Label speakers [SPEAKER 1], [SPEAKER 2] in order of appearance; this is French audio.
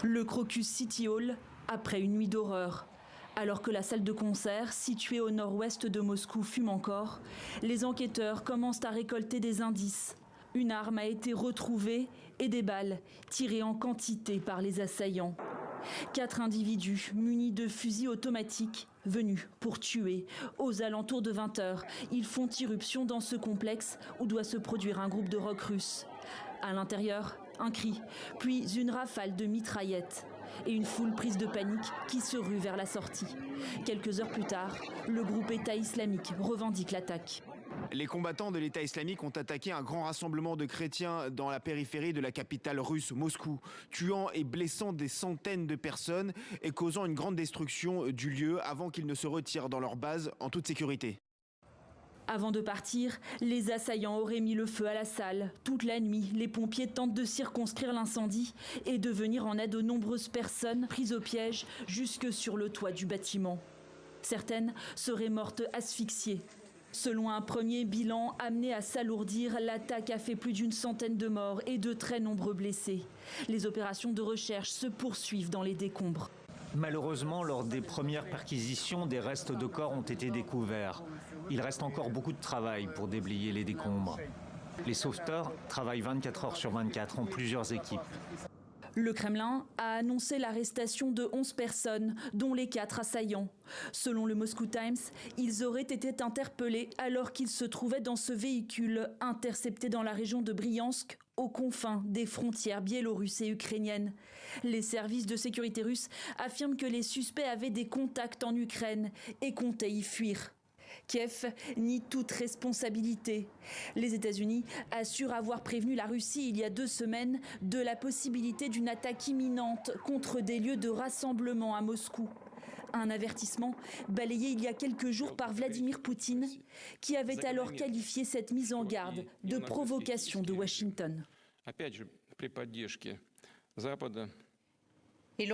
[SPEAKER 1] Le Crocus City Hall, après une nuit d'horreur. Alors que la salle de concert, située au nord-ouest de Moscou, fume encore, les enquêteurs commencent à récolter des indices. Une arme a été retrouvée et des balles tirées en quantité par les assaillants. 4 individus munis de fusils automatiques venus pour tuer. Aux alentours de 20 h, ils font irruption dans ce complexe où doit se produire un groupe de rock russe. À l'intérieur, un cri, puis une rafale de mitraillettes et une foule prise de panique qui se rue vers la sortie. Quelques heures plus tard, le groupe État islamique revendique l'attaque.
[SPEAKER 2] Les combattants de l'État islamique ont attaqué un grand rassemblement de chrétiens dans la périphérie de la capitale russe, Moscou, tuant et blessant des centaines de personnes et causant une grande destruction du lieu avant qu'ils ne se retirent dans leur base en toute sécurité.
[SPEAKER 1] Avant de partir, les assaillants auraient mis le feu à la salle. Toute la nuit, les pompiers tentent de circonscrire l'incendie et de venir en aide aux nombreuses personnes prises au piège jusque sur le toit du bâtiment. Certaines seraient mortes asphyxiées. Selon un premier bilan amené à s'alourdir, l'attaque a fait plus d'une centaine de morts et de très nombreux blessés. Les opérations de recherche se poursuivent dans les décombres.
[SPEAKER 3] Malheureusement, lors des premières perquisitions, des restes de corps ont été découverts. Il reste encore beaucoup de travail pour déblayer les décombres. Les sauveteurs travaillent 24 heures sur 24 en plusieurs équipes.
[SPEAKER 1] Le Kremlin a annoncé l'arrestation de 11 personnes, dont les 4 assaillants. Selon le Moscow Times, ils auraient été interpellés alors qu'ils se trouvaient dans ce véhicule intercepté dans la région de Bryansk, aux confins des frontières biélorusses et ukrainiennes. Les services de sécurité russes affirment que les suspects avaient des contacts en Ukraine et comptaient y fuir. Kiev nie toute responsabilité. Les États-Unis assurent avoir prévenu la Russie il y a 2 semaines de la possibilité d'une attaque imminente contre des lieux de rassemblement à Moscou. Un avertissement balayé il y a quelques jours par Vladimir Poutine, qui avait alors qualifié cette mise en garde de provocation de Washington.